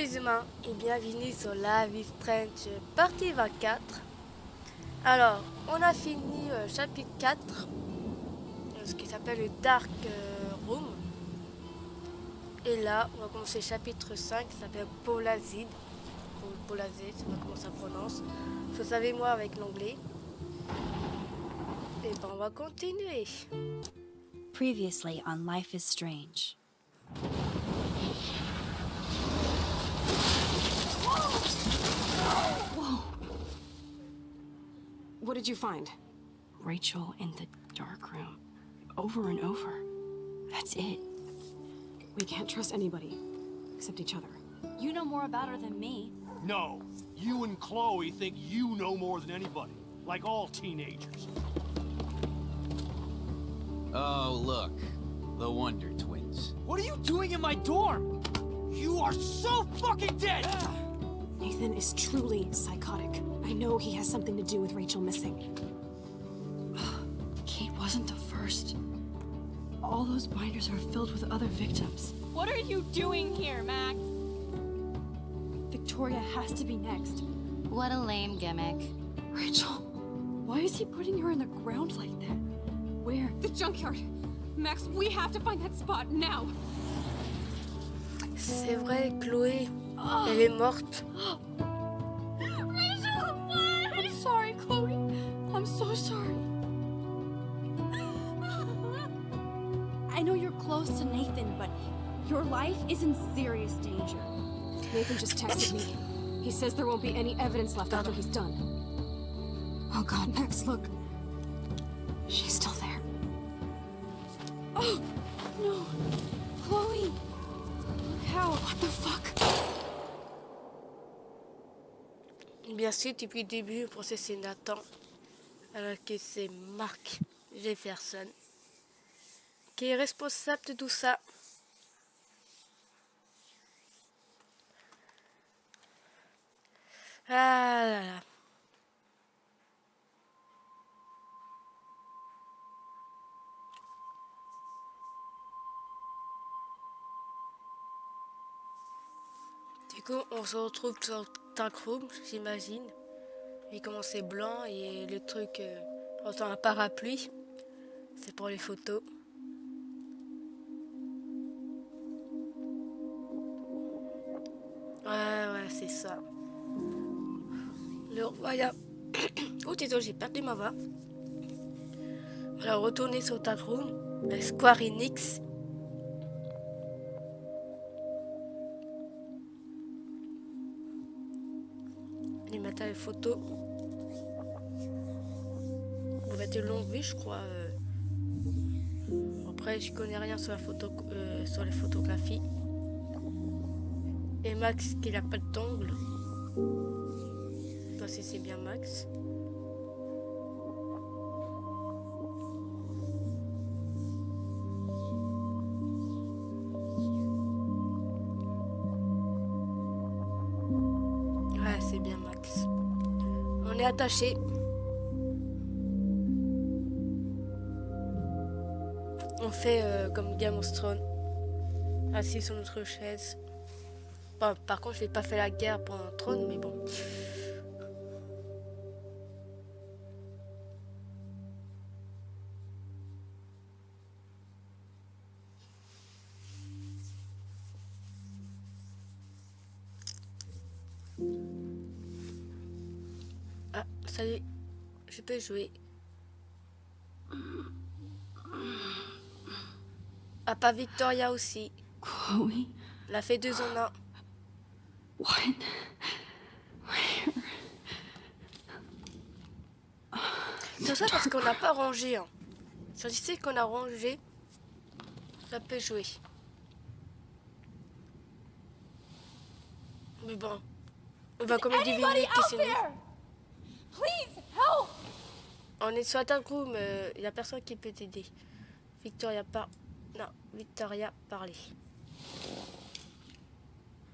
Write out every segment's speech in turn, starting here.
les humains et bienvenue sur la vie Strange partie 24. Alors, on a fini chapitre 4, ce qui s'appelle le Dark Room. Et là, on va commencer chapitre 5 qui s'appelle Polazid. Polazid, je sais pas comment ça prononce. Vous savez moi avec l'anglais. Et ben on va continuer. Previously on Life is Strange. Whoa! What did you find? Rachel in the dark room. Over and over. That's it. We can't trust anybody. Except each other. You know more about her than me. No. You and Chloe think you know more than anybody. Like all teenagers. Oh, look. The Wonder Twins. What are you doing in my dorm? You are so fucking dead! Nathan is truly psychotic. I know he has something to do with Rachel missing. Kate wasn't the first. All those binders are filled with other victims. What are you doing here, Max? Victoria has to be next. What a lame gimmick. Rachel, why is he putting her in the ground like that? Where? The junkyard! Max, we have to find that spot now! C'est vrai, Chloé, elle est morte. Rachel, why? I'm sorry, Chloe. I'm so sorry. I know you're close to Nathan, but your life is in serious danger. Nathan just texted me. He says there won't be any evidence left after he's done. Oh god, Max, look. She's still there. Oh, no. Chloe. How? What the fuck? Bien sûr, depuis le début, le procès c'est Nathan, alors que c'est Mark Jefferson qui est responsable de tout ça. Ah là là. Du coup, on se retrouve sur Dark Room, j'imagine. Et comment c'est blanc et le truc, on entend un parapluie. C'est pour les photos. Ouais, c'est ça. Le royaume. Oh, désolé, j'ai perdu ma voix. On va retourner sur Dark Room avec Square Enix. Il mettait les photos. On va être longue vie, je crois. Après, je connais rien sur la photo, sur les photographies. Et Max qui n'a pas d'ongle. Je sais pas si c'est bien Max. Ouais, c'est bien Max. On est attaché. On fait comme Game of Thrones. Assis sur notre chaise. Bon, par contre, je n'ai pas fait la guerre pour un trône, mais bon. Ah, salut. Je peux jouer. Ah, pas Victoria aussi. Chloe? La fait 2 en 1. What? Where? Tout ça parce qu'on n'a pas rangé. Hein. Si on sait qu'on a rangé, ça peut jouer. Mais bon, on va quand même deviner que c'est nous. Please, help! On est sur la Dark Room, il n'y a personne qui peut t'aider. Victoria Non, Victoria, parlez.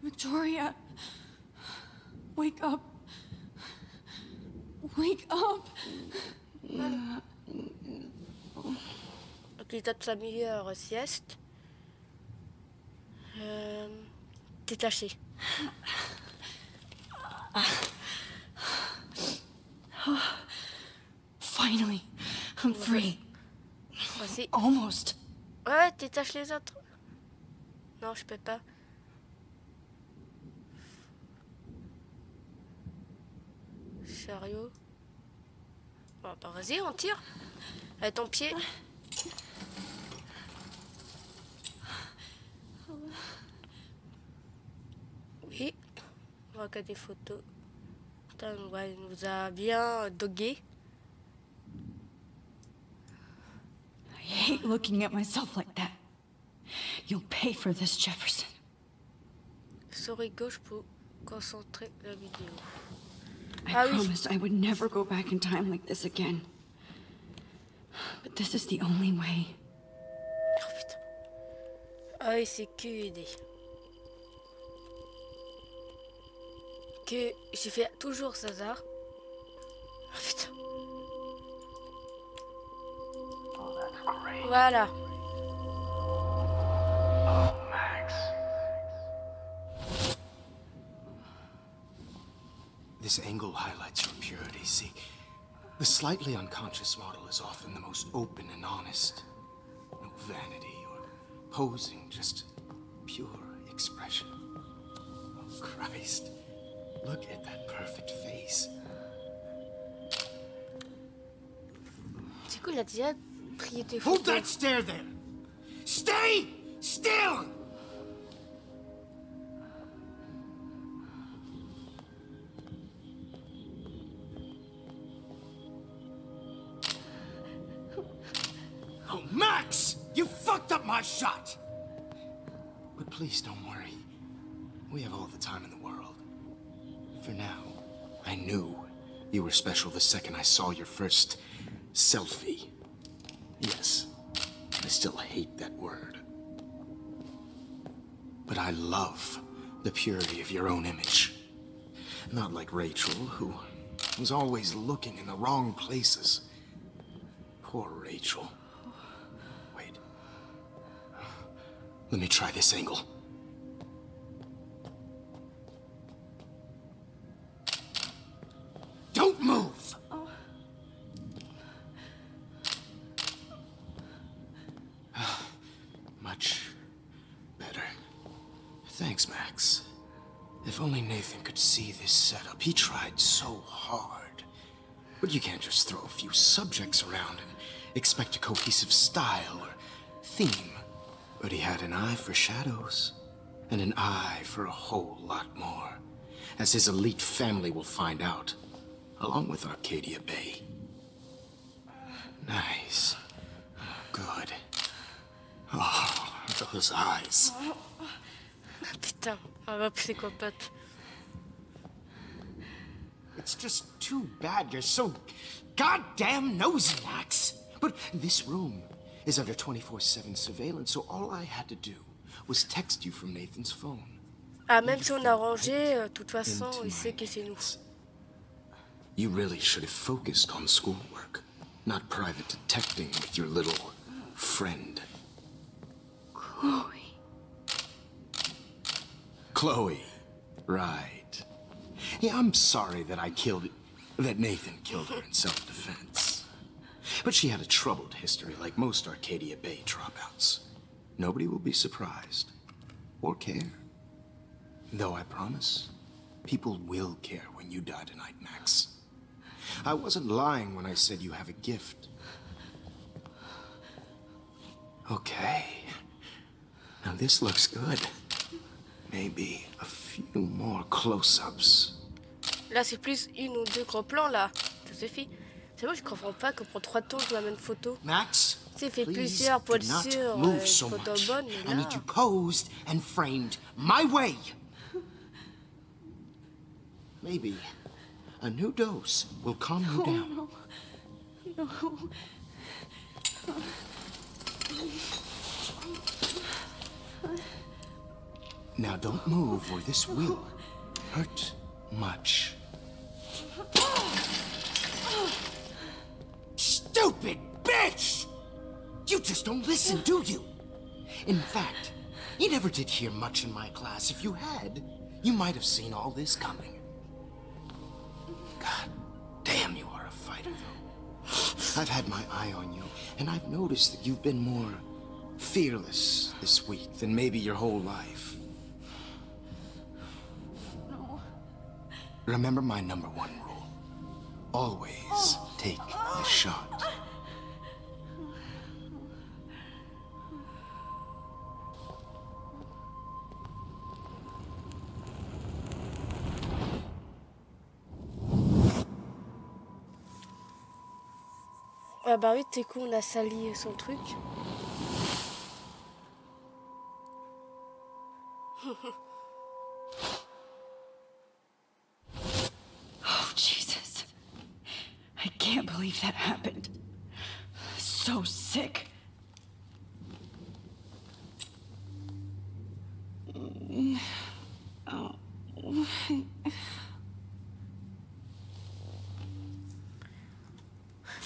Victoria. Wake up. Wake up. Donc il tape sa meilleure sieste. détacher. Finally, I'm free. Vas-y. Almost. Ouais, détache les autres. Non, je peux pas. Chariot. Bon, bah vas-y, on tire. Avec ton pied. Oui. On voit que des photos. Putain, ouais, il nous a bien dogué. I hate looking at myself like that. You'll pay for this, Jefferson. Souris gauche pour concentrer la vidéo. I Ah oui. promised I would never go back in time like this again. But this is the only way. Oh putain. Ah oui, c'est QED. Que j'ai fait toujours César. Oh putain. Voilà. This angle highlights your purity. See, the slightly unconscious model is often the most open and honest. No vanity or posing, just pure expression. Oh, Christ. Look at that perfect face. Du coup, il a déjà pris des Hold photos. that stare there! Stay still! Oh, Max! You fucked up my shot! But please don't worry. We have all the time in the world. For now, I knew you were special the second I saw your first selfie. Yes, I still hate that word. But I love the purity of your own image. Not like Rachel, who was always looking in the wrong places. Poor Rachel. Wait. Let me try this angle. Don't move! Much better. Thanks, Max. If only Nathan could see this setup. He tried so hard. But you can't just throw a few subjects around and expect a cohesive style or theme. But he had an eye for shadows, and an eye for a whole lot more, as his elite family will find out, along with Arcadia Bay. Nice. Good. Oh, those eyes. Putain, on va psychopathe. It's just too bad you're so goddamn nosy, Max. But this room is under 24/7 surveillance, so all I had to do was text you from Nathan's phone. Ah, même si on a rangé, de toute façon, il sait que c'est nous. You really should have focused on schoolwork, not private detecting with your little friend. Chloe. Chloe, right. Yeah, I'm sorry that Nathan killed her in self-defense. But she had a troubled history like most Arcadia Bay dropouts. Nobody will be surprised or care. Though I promise, people will care when you die tonight, Max. I wasn't lying when I said you have a gift. Okay. Now this looks good. Maybe a few more close-ups. Là, c'est plus une ou deux gros plans, là. Ça suffit. C'est moi, je comprends pas qu'on prend 3 tours sur la même photo. Max, C'est fait please plusieurs pour do être not sûr. move so Photo much. bonne, mais I là... need you posed and framed my way. Maybe a new dose will calm you down. Now don't move or this will hurt much. Stupid bitch! You just don't listen, do you? In fact, You never did hear much in my class. If you had, you might have seen all this coming. God damn, you are a fighter, though. I've had my eye on you, and I've noticed that you've been more fearless this week than maybe your whole life. No. Remember my #1 rule. Always take the shot. Ah bah oui, t'es con, on a sali son truc. Oh, Jesus. I can't believe that happened. So sick.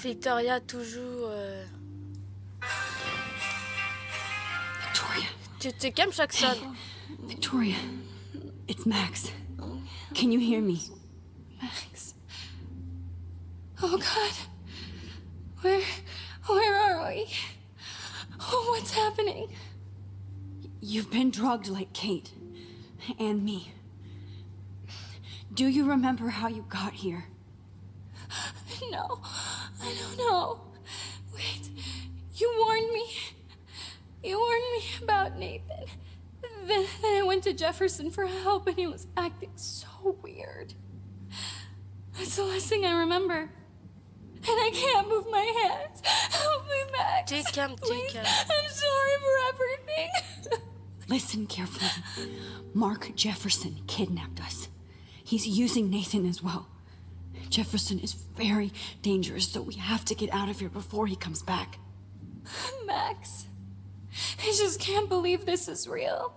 Victoria toujours... Victoria. Tu te calmes, Jackson. Victoria. It's Max. Can you hear me? Max. Oh, God. Where are we? Oh, what's happening? You've been drugged like Kate. And me. Do you remember how you got here? No, I don't know. Wait, you warned me. You warned me about Nathan. Then I went to Jefferson for help and he was acting so weird. That's the last thing I remember. And I can't move my hands. Help me, Max. Take him, Please. take him. I'm sorry for everything. Listen carefully. Mark Jefferson kidnapped us. He's using Nathan as well. Jefferson is very dangerous, so we have to get out of here before he comes back. Max, I just can't believe this is real.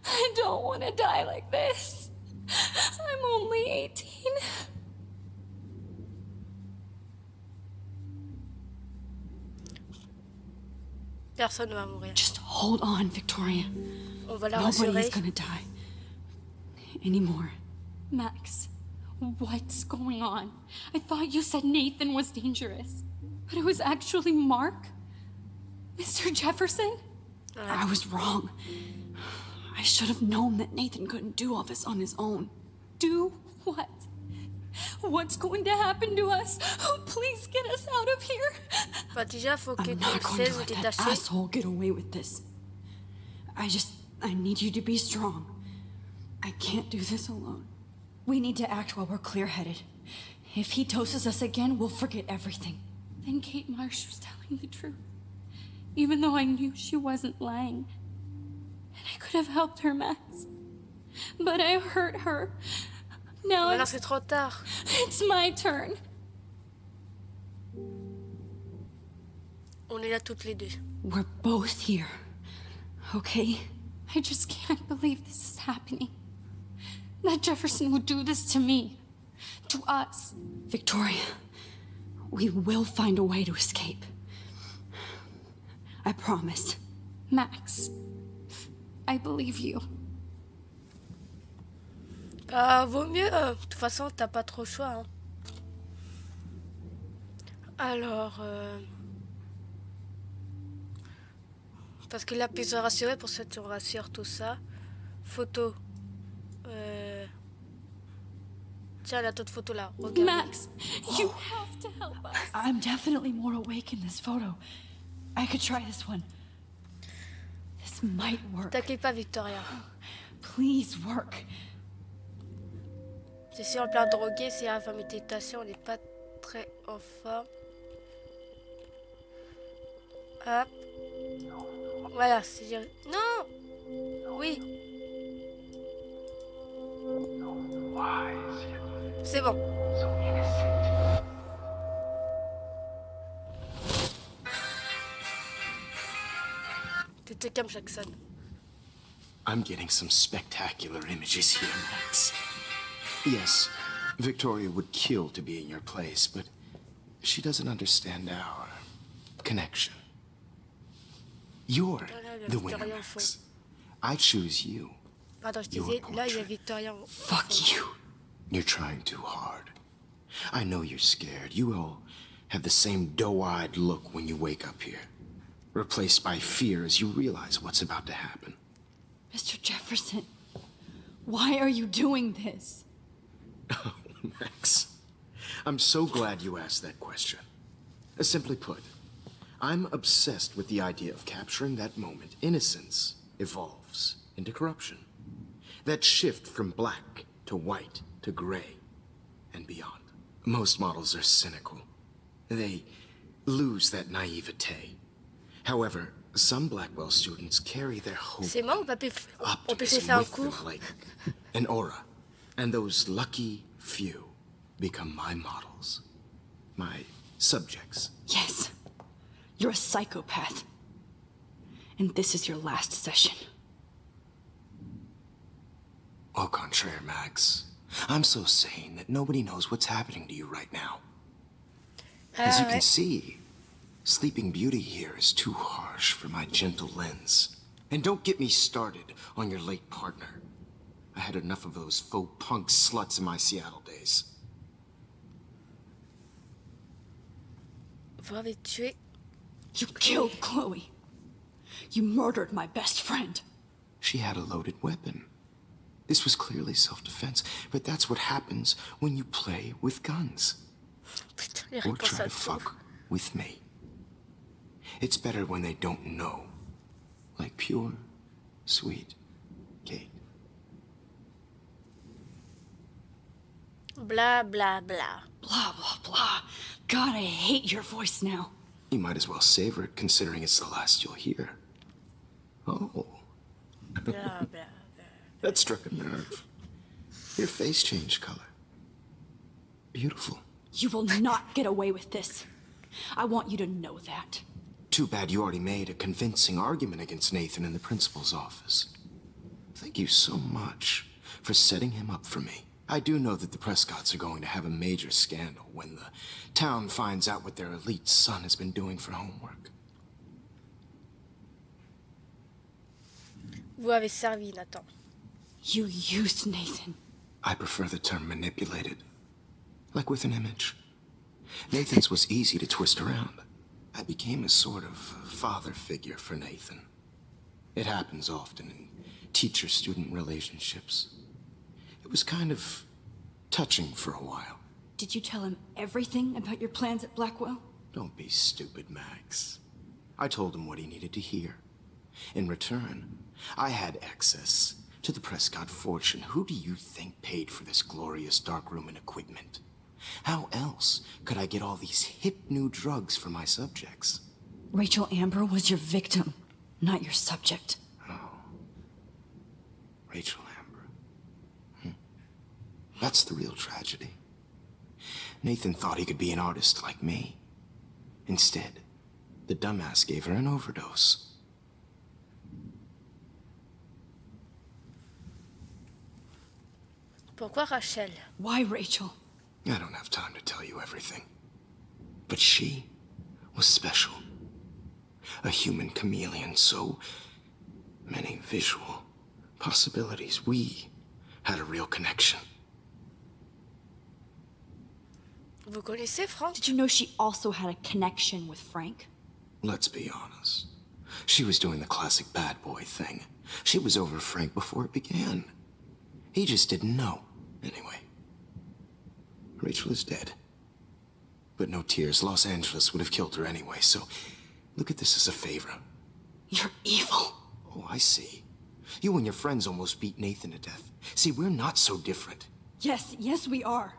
I don't want to die like this. I'm only 18. Personne ne va mourir. Just hold on, Victoria. On va la Nobody rassurer. is gonna die anymore. Max, what's going on? I thought you said Nathan was dangerous, but it was actually Mark? Mr. Jefferson? I was wrong. I should have known that Nathan couldn't do all this on his own. Do what? What's going to happen to us? Oh, please get us out of here. Bah déjà, faut que I'm tu not going to cesses let de that détacher. asshole get away with this. I need you to be strong. I can't do this alone. We need to act while we're clear-headed. If he doses us again, we'll forget everything. Then Kate Marsh was telling the truth. Even though I knew she wasn't lying. And I could have helped her, Max. But I hurt her. Now Maintenant, c'est trop tard. it's my turn. On est là toutes les deux. We're both here, okay? I just can't believe this is happening. That Jefferson would do this to me. To us. Victoria, we will find a way to escape. I promise. Max, I believe you. Vaut mieux. De toute façon, t'as pas trop le choix. Hein. Alors... Parce que là, puis se rassurer, pour ça, tu rassures tout ça. Photo. Tiens, la toute photo là. Regarde. Max, you have to help us. I'm definitely more awake in this photo. I could try this one. This might work. T'inquiète pas, Victoria. Please work. C'est si en plein drogué, c'est à la méditation, on n'est pas très en forme. Hop. Voilà, c'est dire. Non. Oui. C'est bon. Tu te calmes, Jackson. I'm getting some spectacular images here, Max. Yes, Victoria would kill to be in your place, but she doesn't understand our connection. You're il y a The winner, Victorien au fond. Max. I choose you. Pardon, je Your disais, là, il y a portrait. Victorien au Fuck you. You're trying too hard. I know you're scared. You all have the same doe-eyed look when you wake up here. Replaced by fear as you realize what's about to happen. Mr. Jefferson, why are you doing this? Oh, Max. I'm so glad you asked that question. Simply put, I'm obsessed with the idea of capturing that moment innocence evolves into corruption. That shift from black to white to gray and beyond. Most models are cynical. They lose that naivete. However, some Blackwell students carry their hope, C'est moi ou pas on peut se optimism faire en with them cours? like an aura. And those lucky few become my models, my subjects. Yes, you're a psychopath. And this is your last session. Au contraire, Max. I'm so sane that nobody knows what's happening to you right now. As you can see, Sleeping Beauty here is too harsh for my gentle lens. And don't get me started on your late partner. I had enough of those faux punk sluts in my Seattle days. Vous avez tué. You killed Chloe. You murdered my best friend. She had a loaded weapon. This was clearly self-defense, but that's what happens when you play with guns. Putain, il Or repense try à to tout. fuck with me. It's better when they don't know. Like pure, sweet Kate. Blah, blah, blah. Blah, blah, blah. God, I hate your voice now. You might as well savor it, considering it's the last you'll hear. Oh, Blah, blah. that struck a nerve. Your face changed color. Beautiful. You will not get away with this. I want you to know that. Too bad you already made a convincing argument against Nathan in the principal's office. Thank you so much for setting him up for me. I do know that the Prescotts are going to have a major scandal when the town finds out what their elite son has been doing for homework. Vous avez servi, Nathan. You used Nathan. I prefer the term manipulated. Like with an image. Nathan's was easy to twist around. I became a sort of father figure for Nathan. It happens often in teacher-student relationships. It was kind of touching for a while. Did you tell him everything about your plans at Blackwell? Don't be stupid, Max. I told him what he needed to hear. In return, I had access to the Prescott fortune. Who do you think paid for this glorious darkroom and equipment? How else could I get all these hip new drugs for my subjects? Rachel Amber was your victim, not your subject. Rachel Amber. That's the real tragedy. Nathan thought he could be an artist like me. Instead, the dumbass gave her an overdose. Pourquoi Rachel? Why Rachel? I don't have time to tell you everything. But she was special. A human chameleon, so many visual possibilities. We had a real connection. Vous connaissez Franck? Did you know she also had a connection with Frank? Let's be honest. She was doing the classic bad boy thing. She was over Frank before it began. He just didn't know. Anyway, Rachel is dead. But no tears. Los Angeles would have killed her anyway, so look at this as a favor. You're evil. Oh, I see. You and your friends almost beat Nathan to death. See, we're not so different. Yes, we are.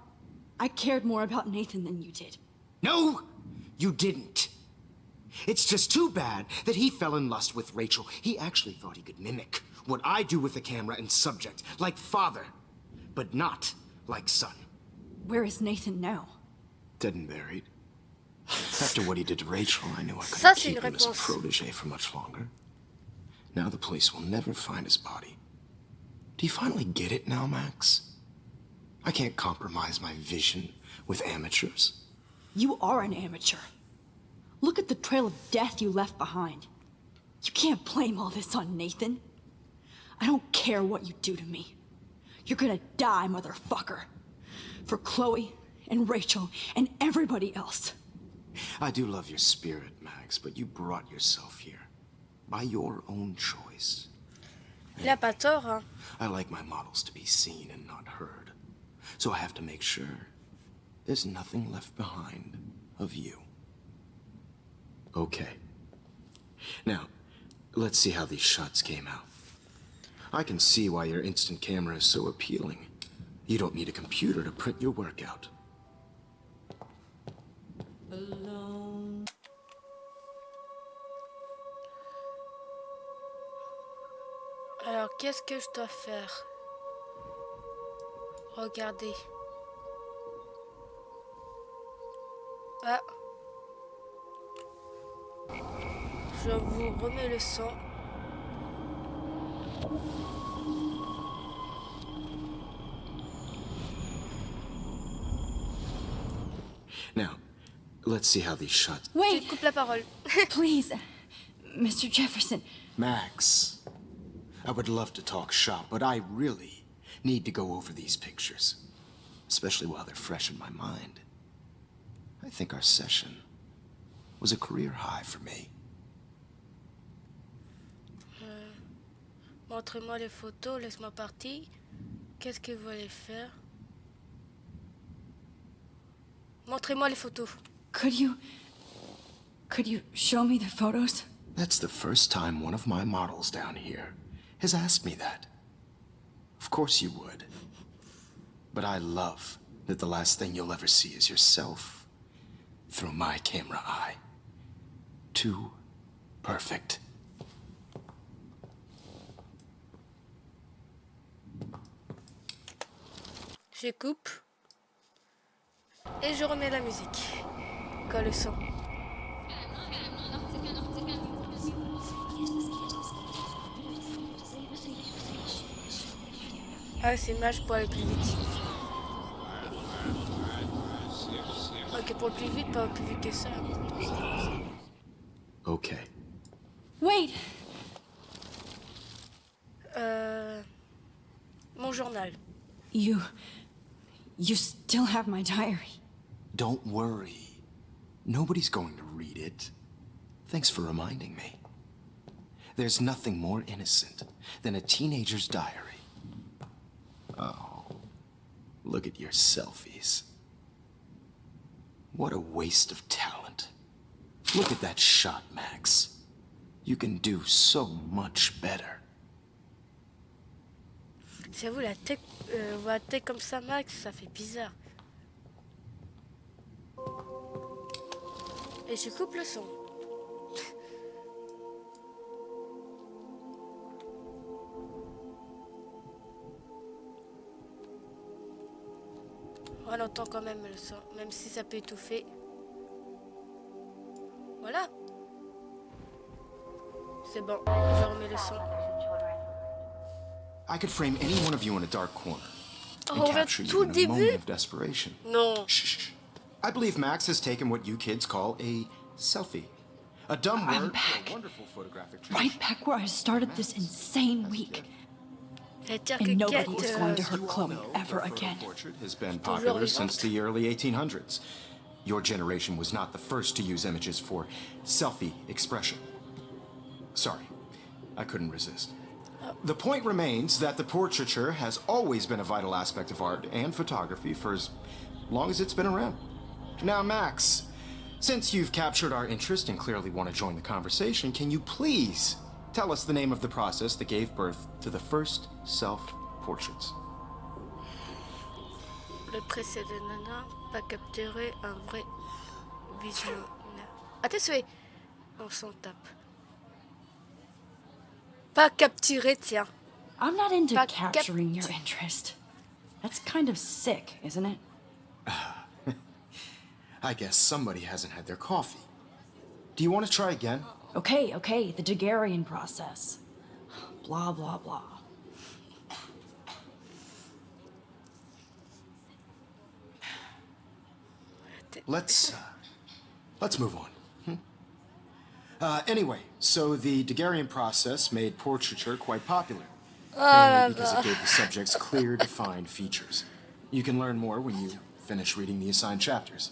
I cared more about Nathan than you did. No, you didn't. It's just too bad that he fell in lust with Rachel. He actually thought he could mimic what I do with the camera and subject, like father, but not like son. Where is Nathan now? Dead and buried. After what he did to Rachel, I knew I Ça, couldn't c'est keep une him as a réponse. protege for much longer. Now the police will never find his body. Do you finally get it now, Max? I can't compromise my vision with amateurs. You are an amateur. Look at the trail of death you left behind. You can't blame all this on Nathan. I don't care what you do to me. You're gonna die, motherfucker. For Chloe and Rachel and everybody else. I do love your spirit, Max, but you brought yourself here. By your own choice. Il a pas tort, hein. I like my models to be seen and not heard. So I have to make sure there's nothing left behind of you. Okay. Now, let's see how these shots came out. I can see why your instant camera is so appealing. You don't need a computer to print your work out. Alors, qu'est-ce que je dois faire? Regardez. Ah. Je vous remets le son. Now, let's see how these shots... Je Wait, te coupe la parole. please, Mr. Jefferson. Max, I would love to talk shop, but I really need to go over these pictures. Especially while they're fresh in my mind. I think our session was a career high for me. Montrez-moi les photos, laisse-moi partir. Qu'est-ce que vous allez faire? Montrez-moi les photos. Could you show me the photos? That's the first time one of my models down here has asked me that. Of course you would. But I love that the last thing you'll ever see is yourself through my camera eye. Too perfect. Je coupe. Et je remets la musique. Quand le son. Ah, c'est image pour aller plus vite. Ok, pour le plus vite, pas plus vite que ça. Okay. Wait, Mon journal. you still have my diary. Don't worry. Nobody's going to read it. Thanks for reminding me. There's nothing more innocent than a teenager's diary. Oh, look at your selfies. What a waste of talent. Look at that shot, Max. You can do so much better. J'avoue, la tête comme ça, Max, ça fait bizarre. Et je coupe le son. On entend quand même le son, même si ça peut étouffer. Voilà. C'est bon, je remets le son. I could frame any one of you in a dark corner and Oh, capture tout you le in a moment début? of desperation. Non. Shh. I believe Max has taken what you kids call a selfie. A dumb I'm word back. for a wonderful photographic tradition. Right back where I started this insane week. C'est-à-dire And nobody que is Kate, going to As hurt you all Chloe know, ever the photo again. portrait has been Toujours popular vivante. since the early 1800s. Your generation was not the first to use images for selfie expression. Sorry, I couldn't resist. The point remains that the portraiture has always been a vital aspect of art and photography for as long as it's been around. Now, Max, since you've captured our interest and clearly want to join the conversation, can you please tell us the name of the process that gave birth to the first self-portraits? le précédent nana pas capturé un vrai visionnaire. À tes souhaits. On s'en tape. Pas capturé, tiens. I'm not into But capturing your interest. That's kind of sick, isn't it? I guess somebody hasn't had their coffee. Do you want to try again? Okay, the Daguerrean process. Blah, blah, blah. Let's move on. Anyway, so the Daguerrean process made portraiture quite popular. Oh là Mainly because là. it gave the subjects clear, defined features. You can learn more when you finish reading the assigned chapters.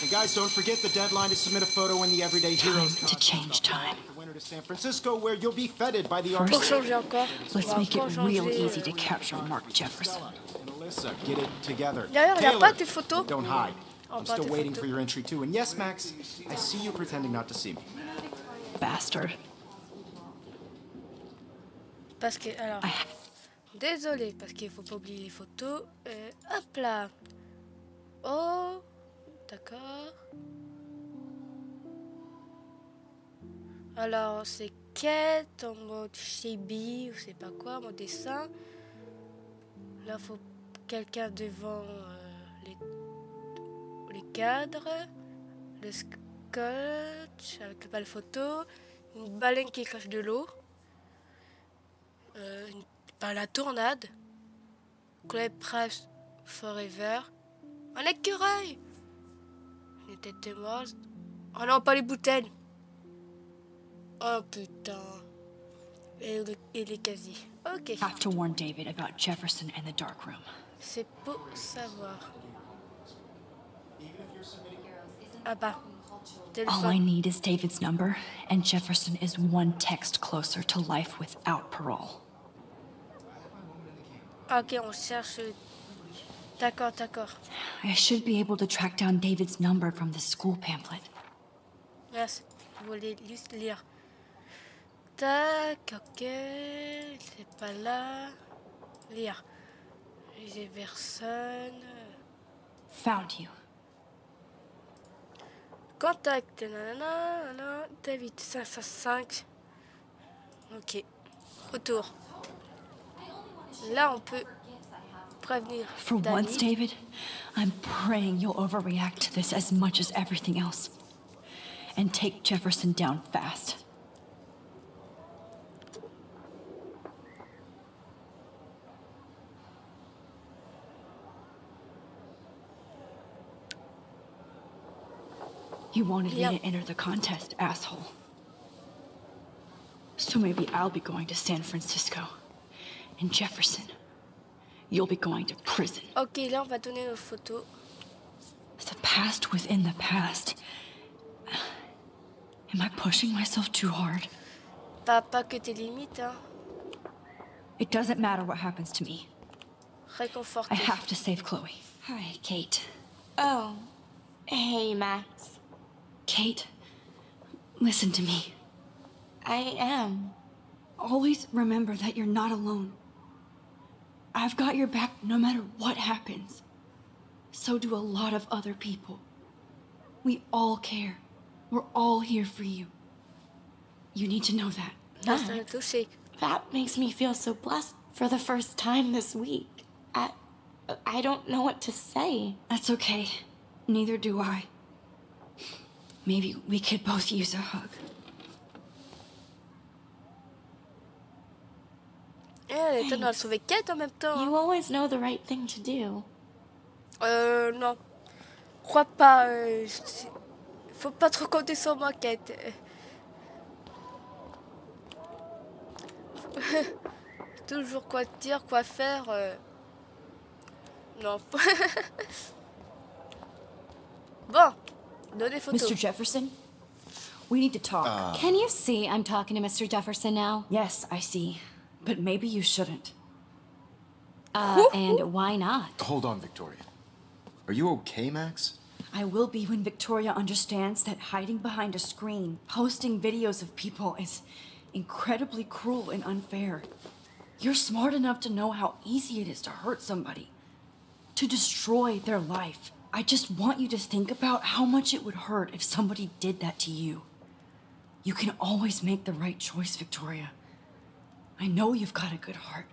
And guys, don't forget the deadline to submit a photo in the Everyday Heroes Time to change time. The winter to San Francisco, where you'll be feted by the First, Pour changer encore. Let's On va make it encore real changer, easy to capture Mark Jefferson. And Alyssa, get it together. D'ailleurs, il n'y a pas Taylor, tes photos. don't hide. Oh, I'm pas still tes waiting photos. for your entry too. And yes, Max, I see you pretending not to see me. Bastard. Parce que, alors, désolé, parce qu'il faut pas oublier les photos. Hop là. Oh, d'accord. Alors, c'est quête en mode chibi ou c'est pas quoi, mon dessin. Là, faut quelqu'un devant les cadres, le scotch avec le bal photo, une baleine qui crache de l'eau, la tornade, Clay Price Forever, un écureuil, les têtes de mort. Oh non, pas les bouteilles. Oh putain. Et les casiers. Ok. Have to warn David about Jefferson and the dark room. C'est pour savoir. Ah bah. All I Téléphone. need is David's number, and Jefferson is one text closer to life without parole. Ok, on cherche. D'accord, d'accord. I should be able to track down David's number from the school pamphlet. Merci. Je voulais juste lire. Tac, ok. C'est pas là. Lire. Jefferson. Found you. Contact. Nanana, nanana, David 505. Ok. Autour. Là, on peut prévenir. For David. once, David, I'm praying you'll overreact to this as much as everything else. And take Jefferson down fast. You wanted me Yep. to enter the contest, asshole. So maybe I'll be going to San Francisco. And Jefferson, you'll be going to prison. Ok, là, on va donner nos photos. The past within the past. Am I pushing myself too hard? Pas que tes limites, hein. It doesn't matter what happens to me. Réconforter. I have to save Chloe. Hi, Kate. Oh. Hey, Max. Kate, listen to me. I am. Always remember that you're not alone. I've got your back no matter what happens. So do a lot of other people. We all care. We're all here for you. You need to know that. Là, ça l'a touché. That makes me feel so blessed for the first time this week. I don't know what to say. That's okay. Neither do I. Maybe we could both use a hug. Elle était dans le sauver Kate en même temps. You always know the right thing to do. Non. Crois pas. Faut pas trop compter sur moi, Kate. Toujours quoi dire, quoi faire. Non. Bon. Donnez photo. Mr. Jefferson, we need to talk. Can you see I'm talking to Mr. Jefferson now? Yes, I see. But maybe you shouldn't. And why not? Hold on, Victoria. Are you okay, Max? I will be when Victoria understands that hiding behind a screen, posting videos of people is incredibly cruel and unfair. You're smart enough to know how easy it is to hurt somebody, to destroy their life. I just want you to think about how much it would hurt if somebody did that to you. You can always make the right choice, Victoria. I know you've got a good heart.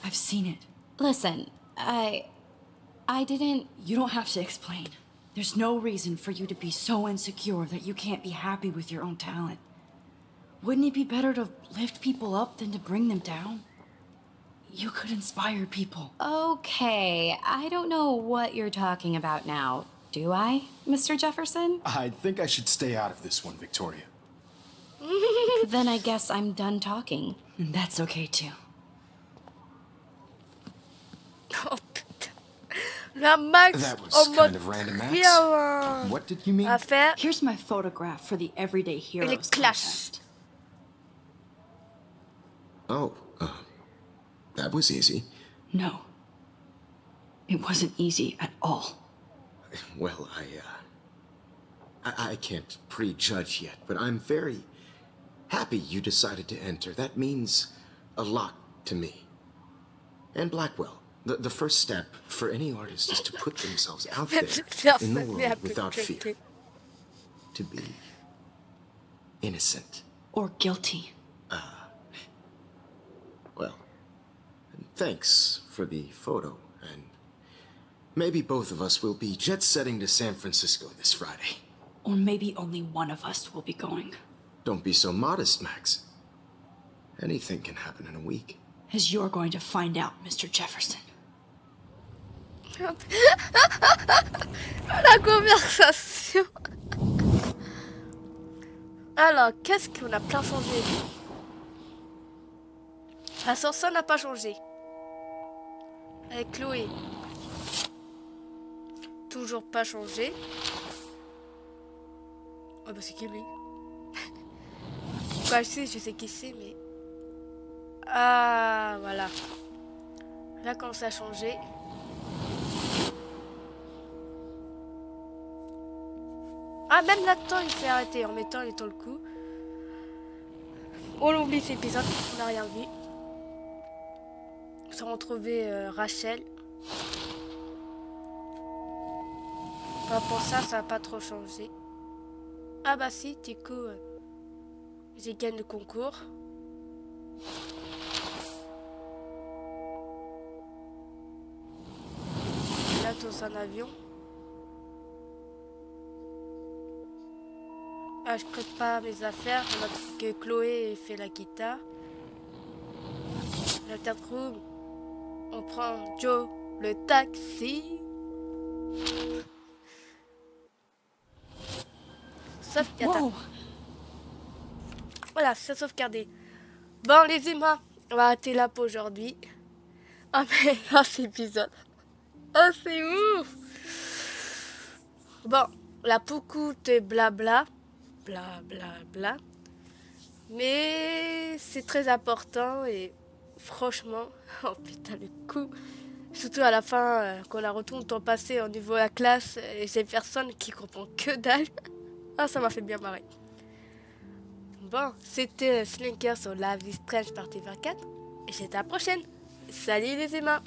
I've seen it. Listen, I didn't... You don't have to explain. There's no reason for you to be so insecure that you can't be happy with your own talent. Wouldn't it be better to lift people up than to bring them down? You could inspire people. Okay, I don't know what you're talking about now. Do I, Mr. Jefferson? I think I should stay out of this one, Victoria. Then I guess I'm done talking. That's okay too. Oh putain. La Max That was en kind mode of random, Max. rien What did you mean? à faire. Here's my photograph for the Everyday Et les Heroes clashs. contest. Oh, that was easy. No. It wasn't easy at all. Well, I can't prejudge yet, but I'm very happy you decided to enter. That means a lot to me. And Blackwell, the first step for any artist is to put themselves out there in the world without fear. To be innocent. Or guilty. Well, thanks for the photo, and maybe both of us will be jet-setting to San Francisco this Friday. Or maybe only one of us will be going. Don't be so modest, Max. Anything can happen in a week. As you're going to find out, Mr. Jefferson. La conversation. Alors, qu'est-ce qu'on a plein changé? L'ascenseur n'a pas changé. Avec Chloé. Toujours pas changé. Oh bah c'est qui lui? Bah je sais qui c'est mais... Ah voilà. Là quand ça a changé. Ah même là-dedans il s'est arrêté en mettant le coup. On oublie cet épisode, on n'a rien vu. On s'est retrouvé Rachel. Bah, pour ça n'a pas trop changé. Ah bah si, du coup, j'ai gagné le concours. Là, dans un avion. Ah, je prépare mes affaires. On a que Chloé fait la guitare. La table room. On prend Joe, le taxi. Sauf qu'il y a voilà, c'est sauvegardé. Bon, les humains, on va arrêter là pour aujourd'hui. Ah, mais cet épisode. Oh, c'est ouf! Bon, là, beaucoup de blabla. Bla. Mais c'est très important et franchement, oh putain, le coup. Surtout à la fin, quand on retourne le temps passé au niveau de la classe, et j'ai personne qui comprend que dalle. Ah, ça m'a fait bien marrer. Bon, c'était Slenker sur La Vie Strange partie 24. Et j'étais à la prochaine. Salut les humains!